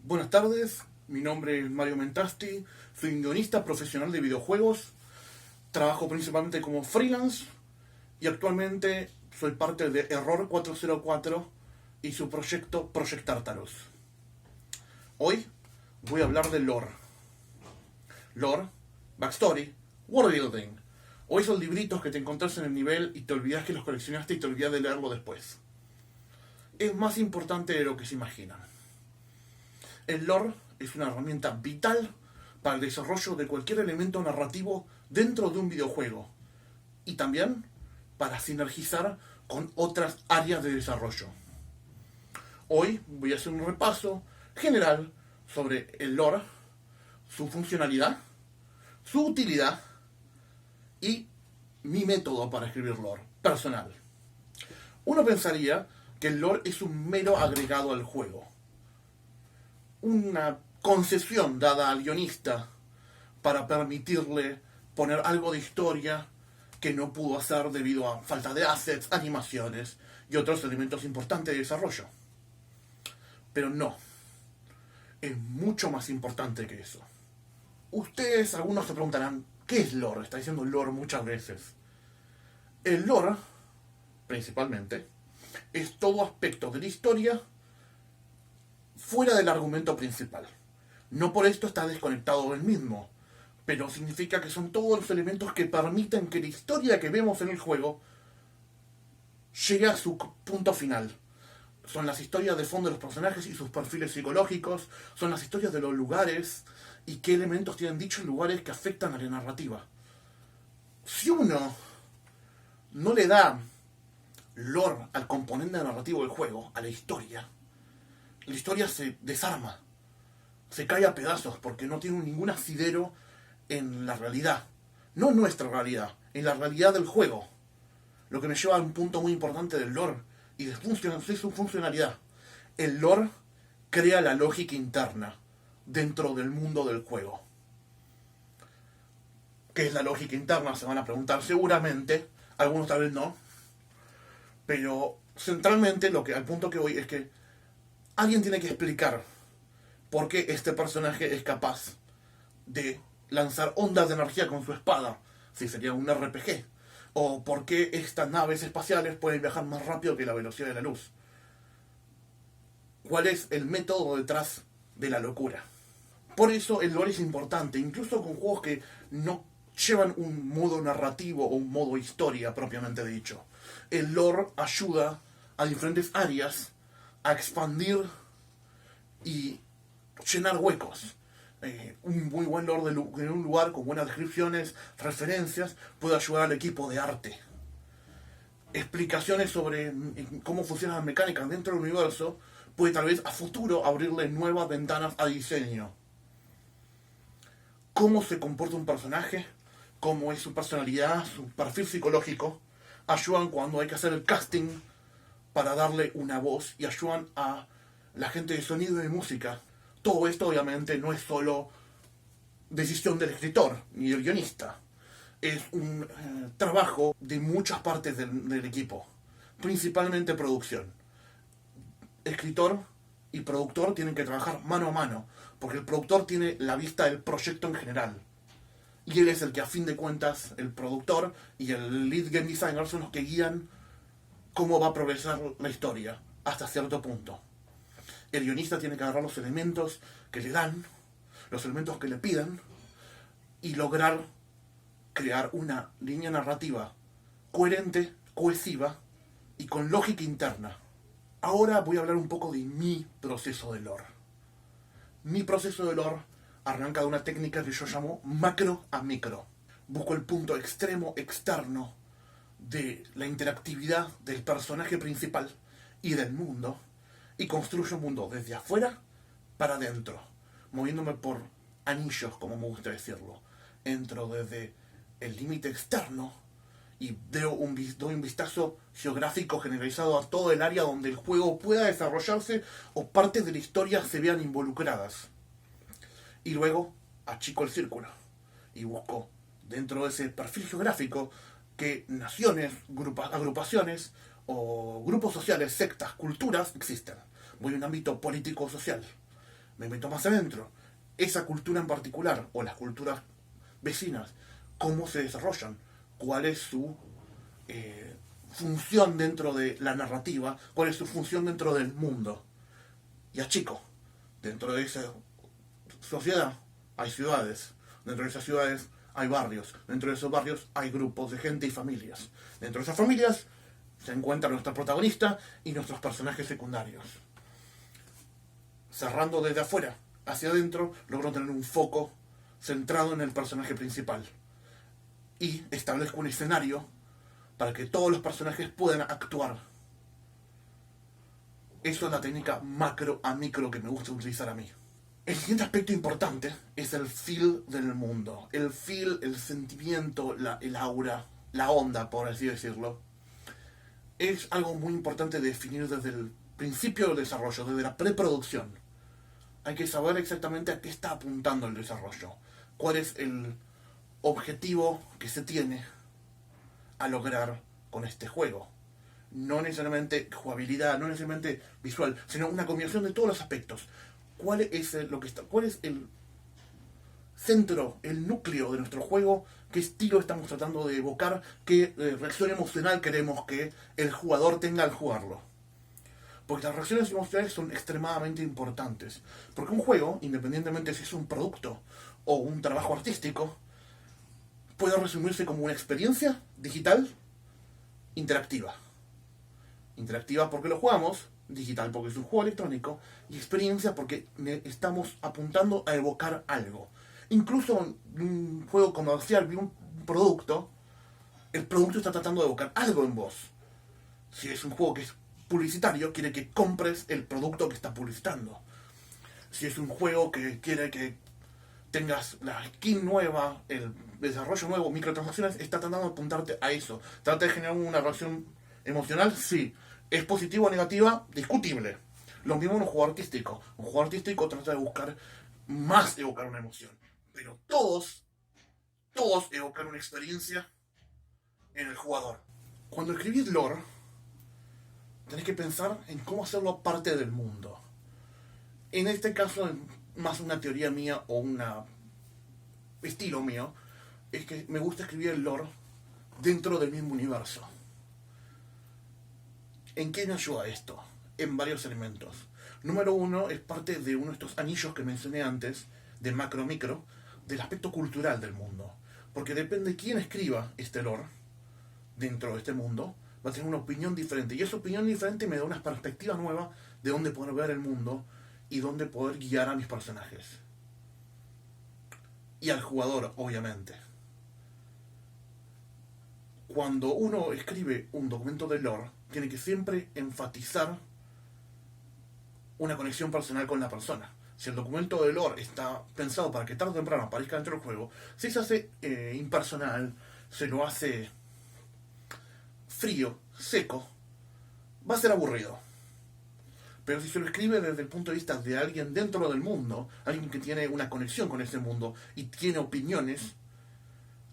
Buenas tardes, mi nombre es Mario Mentasti, soy un guionista profesional de videojuegos, trabajo principalmente como freelance y actualmente soy parte de Error 404 y su proyecto Project Tartarus. Hoy voy a hablar de lore. Lore, backstory, world building, o esos libritos que te encontrás en el nivel y te olvidas que los coleccionaste y te olvidas de leerlo después. Es más importante de lo que se imaginan. El lore es una herramienta vital para el desarrollo de cualquier elemento narrativo dentro de un videojuego y también para sinergizar con otras áreas de desarrollo. Hoy voy a hacer un repaso general sobre el lore, su funcionalidad, su utilidad y mi método para escribir lore personal. Uno pensaría que el lore es un mero agregado al juego, una concesión dada al guionista para permitirle poner algo de historia que no pudo hacer debido a falta de assets, animaciones y otros elementos importantes de desarrollo. Pero no, es mucho más importante que eso. Ustedes, algunos se preguntarán, ¿qué es lore? Está diciendo lore muchas veces. El lore, principalmente, es todo aspecto de la historia fuera del argumento principal. No por esto está desconectado del mismo, pero significa que son todos los elementos que permiten que la historia que vemos en el juego llegue a su punto final. Son las historias de fondo de los personajes y sus perfiles psicológicos, son las historias de los lugares y qué elementos tienen dichos lugares que afectan a la narrativa. Si uno no le da lore al componente narrativo del juego, a la historia se desarma, se cae a pedazos porque no tiene ningún asidero en la realidad. No en nuestra realidad, en la realidad del juego. Lo que me lleva a un punto muy importante del lore y de su funcionalidad. El lore crea la lógica interna dentro del mundo del juego. ¿Qué es la lógica interna? Se van a preguntar seguramente, algunos tal vez no. Pero centralmente al punto que voy es que alguien tiene que explicar por qué este personaje es capaz de lanzar ondas de energía con su espada, si sería un RPG, o por qué estas naves espaciales pueden viajar más rápido que la velocidad de la luz. ¿Cuál es el método detrás de la locura? Por eso el lore es importante, incluso con juegos que no llevan un modo narrativo o un modo historia propiamente dicho. El lore ayuda a diferentes áreas a expandir y llenar huecos. Un muy buen lore en un lugar con buenas descripciones, referencias, puede ayudar al equipo de arte. Explicaciones sobre cómo funcionan las mecánicas dentro del universo puede tal vez a futuro abrirle nuevas ventanas a diseño. Cómo se comporta un personaje, cómo es su personalidad, su perfil psicológico, ayudan cuando hay que hacer el casting para darle una voz y ayudan a la gente de sonido y de música. Todo esto obviamente no es solo decisión del escritor ni del guionista. Es un trabajo de muchas partes del equipo, principalmente producción. Escritor y productor tienen que trabajar mano a mano, porque el productor tiene la vista del proyecto en general. Y él es el que, a fin de cuentas, el productor y el lead game designer son los que guían cómo va a progresar la historia hasta cierto punto. El guionista tiene que agarrar los elementos que le dan, los elementos que le pidan, y lograr crear una línea narrativa coherente, cohesiva y con lógica interna. Ahora voy a hablar un poco de mi proceso de lore. Mi proceso de lore arranca de una técnica que yo llamo macro a micro. Busco el punto extremo externo de la interactividad del personaje principal y del mundo y construyo un mundo desde afuera para adentro, moviéndome por anillos, como me gusta decirlo. Entro desde el límite externo y doy un vistazo geográfico generalizado a todo el área donde el juego pueda desarrollarse o partes de la historia se vean involucradas. Y luego achico el círculo y busco dentro de ese perfil geográfico que naciones, agrupaciones o grupos sociales, sectas, culturas existen. Voy a un ámbito político-social. me meto más adentro. Esa cultura en particular, o las culturas vecinas, cómo se desarrollan, cuál es su función dentro de la narrativa, cuál es su función dentro del mundo. Y achico, dentro de esa sociedad hay ciudades, dentro de esas ciudades hay barrios, dentro de esos barrios hay grupos de gente y familias. Dentro de esas familias se encuentra nuestra protagonista y nuestros personajes secundarios. Cerrando desde afuera hacia adentro, logro tener un foco centrado en el personaje principal. Y establezco un escenario para que todos los personajes puedan actuar. Eso es la técnica macro a micro que me gusta utilizar a mí. El siguiente aspecto importante es el feel del mundo. El feel, el sentimiento, el aura, la onda, por así decirlo. Es algo muy importante de definir desde el principio del desarrollo, desde la preproducción. Hay que saber exactamente a qué está apuntando el desarrollo. Cuál es el objetivo que se tiene a lograr con este juego. No necesariamente jugabilidad, no necesariamente visual, sino una combinación de todos los aspectos. ¿Cuál es el centro, el núcleo de nuestro juego? ¿Qué estilo estamos tratando de evocar? ¿Qué reacción emocional queremos que el jugador tenga al jugarlo? Porque las reacciones emocionales son extremadamente importantes. Porque un juego, independientemente si es un producto o un trabajo artístico, puede resumirse como una experiencia digital interactiva. Interactiva porque lo jugamos, digital porque es un juego electrónico, y experiencia porque estamos apuntando a evocar algo. Incluso en un juego comercial, un producto, el producto está tratando de evocar algo en vos. Si es un juego que es publicitario, quiere que compres el producto que está publicitando. Si es un juego que quiere que tengas la skin nueva, el desarrollo nuevo, microtransacciones, está tratando de apuntarte a eso. Trata de generar una reacción emocional, sí. ¿Es positiva o negativa? Discutible. Lo mismo en un juego artístico. Un juego artístico trata de buscar más evocar una emoción. Pero todos evocan una experiencia en el jugador. Cuando escribís lore, tenés que pensar en cómo hacerlo parte del mundo. En este caso, más una teoría mía o un estilo mío, es que me gusta escribir el lore dentro del mismo universo. ¿En qué me ayuda esto? En varios elementos. Número uno, es parte de uno de estos anillos que mencioné antes, de macro-micro, del aspecto cultural del mundo. Porque depende de quién escriba este lore dentro de este mundo, va a tener una opinión diferente. Y esa opinión diferente me da una perspectiva nueva de dónde poder ver el mundo y dónde poder guiar a mis personajes. Y al jugador, obviamente. Cuando uno escribe un documento de lore, tiene que siempre enfatizar una conexión personal con la persona. Si el documento de lore está pensado para que tarde o temprano aparezca dentro del juego, si se hace impersonal, se lo hace frío, seco, va a ser aburrido. Pero si se lo escribe desde el punto de vista de alguien dentro del mundo, alguien que tiene una conexión con ese mundo y tiene opiniones,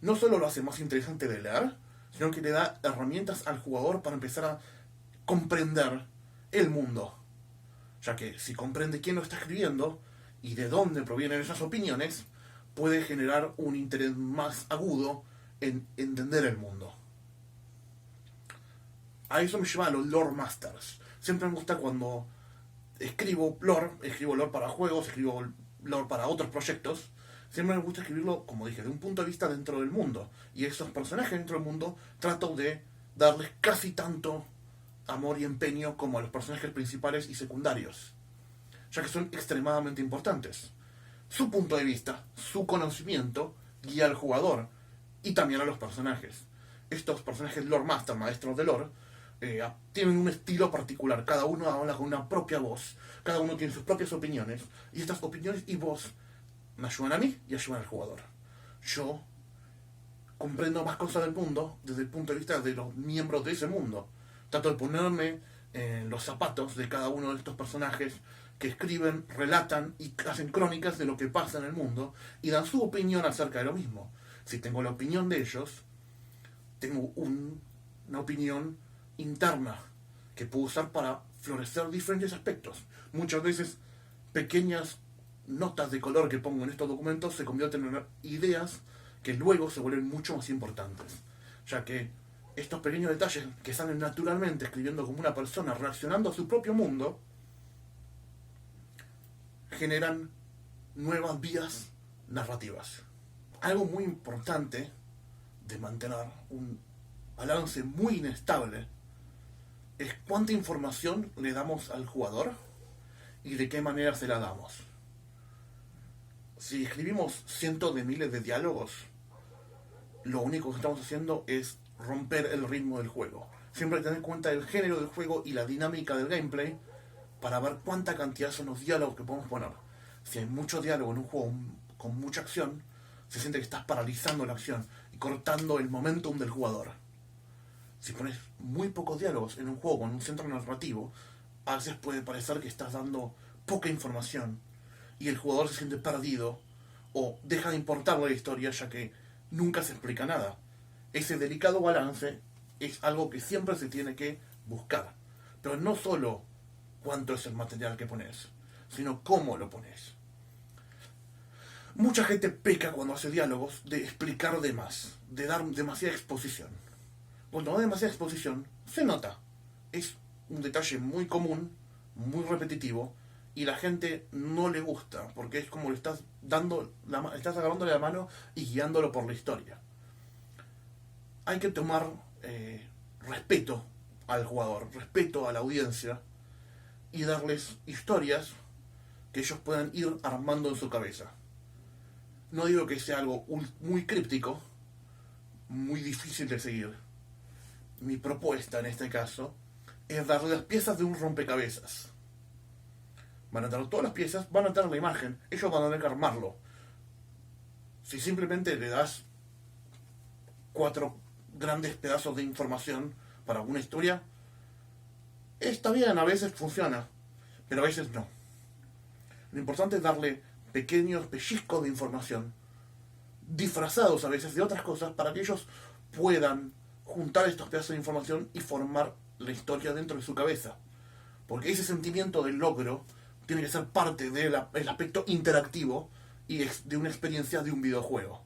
no solo lo hace más interesante de leer, sino que le da herramientas al jugador para empezar a comprender el mundo. Ya que si comprende quién lo está escribiendo y de dónde provienen esas opiniones, puede generar un interés más agudo en entender el mundo. A eso me lleva a los lore masters. Siempre me gusta cuando escribo lore para juegos, escribo lore para otros proyectos. Siempre me gusta escribirlo, como dije, de un punto de vista dentro del mundo. Y esos personajes dentro del mundo trato de darles casi tanto amor y empeño como a los personajes principales y secundarios, ya que son extremadamente importantes. Su punto de vista, su conocimiento, guía al jugador y también a los personajes. Estos personajes lore master, maestros de lore, tienen un estilo particular. Cada uno habla con una propia voz, cada uno tiene sus propias opiniones, y estas opiniones y voz me ayudan a mí y ayudan al jugador. Yo comprendo más cosas del mundo desde el punto de vista de los miembros de ese mundo. Trato de ponerme en los zapatos de cada uno de estos personajes que escriben, relatan y hacen crónicas de lo que pasa en el mundo y dan su opinión acerca de lo mismo. Si tengo la opinión de ellos, tengo una opinión interna que puedo usar para florecer diferentes aspectos. Muchas veces pequeñas notas de color que pongo en estos documentos se convierten en ideas que luego se vuelven mucho más importantes, ya que estos pequeños detalles que salen naturalmente escribiendo como una persona, reaccionando a su propio mundo, generan nuevas vías narrativas. Algo muy importante de mantener un balance muy inestable es cuánta información le damos al jugador y de qué manera se la damos. Si escribimos cientos de miles de diálogos, lo único que estamos haciendo es romper el ritmo del juego. Siempre tener en cuenta el género del juego y la dinámica del gameplay para ver cuánta cantidad son los diálogos que podemos poner. Si hay mucho diálogo en un juego con mucha acción, se siente que estás paralizando la acción y cortando el momentum del jugador. Si pones muy pocos diálogos en un juego con un centro narrativo, a veces puede parecer que estás dando poca información y el jugador se siente perdido o deja de importarle la historia ya que nunca se explica nada. Ese delicado balance es algo que siempre se tiene que buscar, pero no solo cuánto es el material que pones, sino cómo lo pones. Mucha gente peca cuando hace diálogos de explicar de más, de dar demasiada exposición. Cuando da demasiada exposición, se nota. Es un detalle muy común, muy repetitivo, y la gente no le gusta, porque es como le estás estás agarrándole la mano y guiándolo por la historia. Hay que tomar respeto al jugador, respeto a la audiencia, y darles historias que ellos puedan ir armando en su cabeza. No digo que sea algo muy críptico, muy difícil de seguir. Mi propuesta en este caso es darle las piezas de un rompecabezas. Van a tener todas las piezas, van a tener la imagen, ellos van a tener que armarlo. Si simplemente le das 4 grandes pedazos de información para una historia, está bien, a veces funciona, pero a veces no. Lo importante es darle pequeños pellizcos de información, disfrazados a veces de otras cosas, para que ellos puedan juntar estos pedazos de información y formar la historia dentro de su cabeza. Porque ese sentimiento del logro tiene que ser parte del aspecto interactivo y de una experiencia de un videojuego.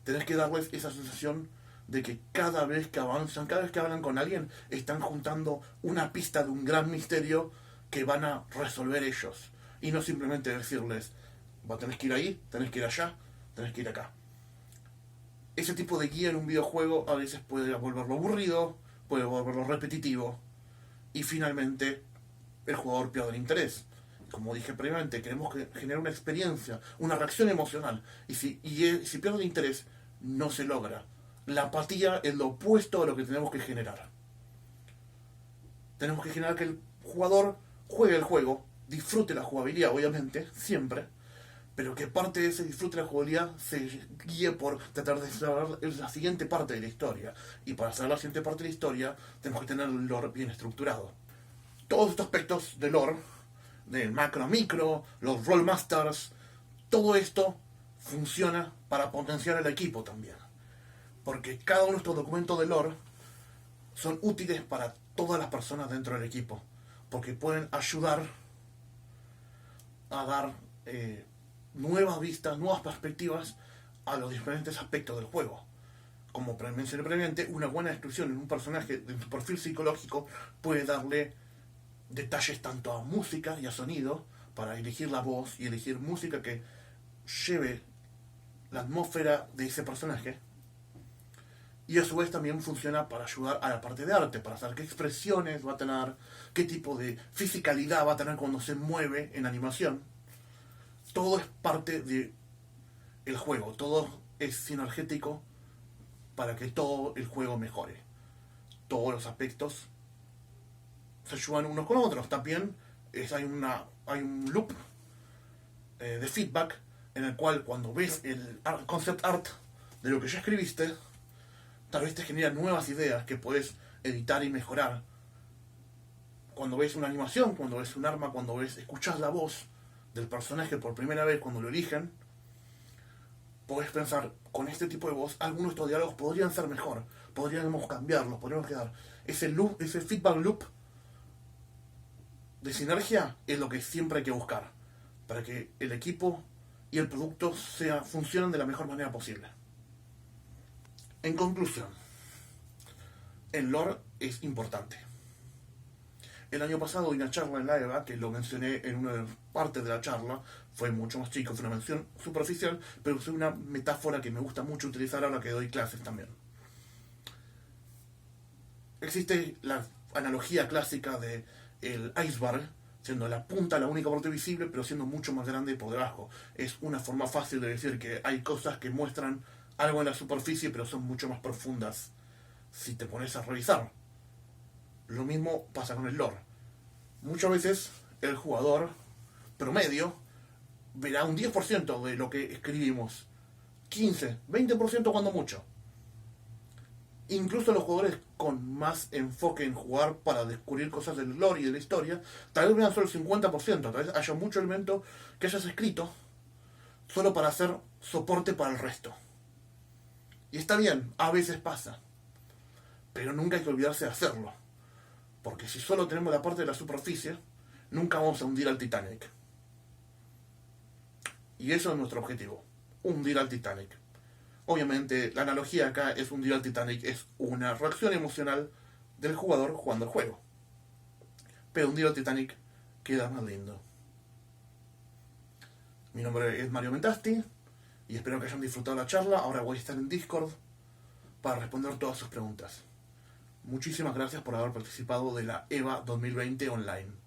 Tenés que darles esa sensación de que cada vez que avanzan, cada vez que hablan con alguien, están juntando una pista de un gran misterio que van a resolver ellos. Y no simplemente decirles, tenés que ir ahí, tenés que ir allá, tenés que ir acá. Ese tipo de guía en un videojuego a veces puede volverlo aburrido, puede volverlo repetitivo, y finalmente el jugador pierde el interés. Como dije previamente, queremos generar una experiencia, una reacción emocional, y si pierde el interés, no se logra. La apatía es lo opuesto a lo que tenemos que generar. Tenemos que generar que el jugador juegue el juego, disfrute la jugabilidad, obviamente, siempre, pero que parte de ese disfrute de la jugabilidad se guíe por tratar de saber la siguiente parte de la historia. Y para saber la siguiente parte de la historia, tenemos que tener el lore bien estructurado. Todos estos aspectos del lore, del macro a micro, los rollmasters, todo esto funciona para potenciar el equipo también. Porque cada uno de estos documentos de lore son útiles para todas las personas dentro del equipo. Porque pueden ayudar a dar nuevas vistas, nuevas perspectivas a los diferentes aspectos del juego. Como mencioné previamente, una buena descripción en un personaje de su perfil psicológico puede darle detalles tanto a música y a sonido, para elegir la voz y elegir música que lleve la atmósfera de ese personaje. Y a su vez también funciona para ayudar a la parte de arte, para saber qué expresiones va a tener, qué tipo de fisicalidad va a tener cuando se mueve en animación. Todo es parte del juego, todo es sinergético para que todo el juego mejore. Todos los aspectos se ayudan unos con otros. También hay un loop de feedback en el cual cuando ves el concept art de lo que ya escribiste, tal vez te genera nuevas ideas que puedes editar y mejorar. Cuando ves una animación, cuando ves un arma, cuando escuchas la voz del personaje por primera vez, cuando lo eligen, podés pensar, con este tipo de voz, algunos de estos diálogos podrían ser mejor, podríamos cambiarlos, podríamos quedar. Ese loop, ese feedback loop de sinergia es lo que siempre hay que buscar. para que el equipo y el producto funcionen de la mejor manera posible. En conclusión, el lore es importante. El año pasado di una charla en la EVA, que lo mencioné en una parte de la charla, fue mucho más chico, fue una mención superficial, pero es una metáfora que me gusta mucho utilizar ahora que doy clases también. Existe la analogía clásica de el iceberg, siendo la punta la única parte visible, pero siendo mucho más grande por debajo. Es una forma fácil de decir que hay cosas que muestran algo en la superficie, pero son mucho más profundas si te pones a revisar. Lo mismo pasa con el lore. Muchas veces el jugador promedio verá un 10% de lo que escribimos, 15, 20% cuando mucho. Incluso los jugadores con más enfoque en jugar para descubrir cosas del lore y de la historia, tal vez vean solo el 50%, tal vez haya mucho elemento que hayas escrito solo para hacer soporte para el resto. Y está bien, a veces pasa, pero nunca hay que olvidarse de hacerlo, porque si solo tenemos la parte de la superficie, nunca vamos a hundir al Titanic. Y eso es nuestro objetivo, hundir al Titanic. Obviamente, la analogía acá es hundir al Titanic, es una reacción emocional del jugador jugando el juego. Pero hundir al Titanic queda más lindo. Mi nombre es Mario Mentasti y espero que hayan disfrutado la charla. Ahora voy a estar en Discord para responder todas sus preguntas. Muchísimas gracias por haber participado de la EVA 2020 online.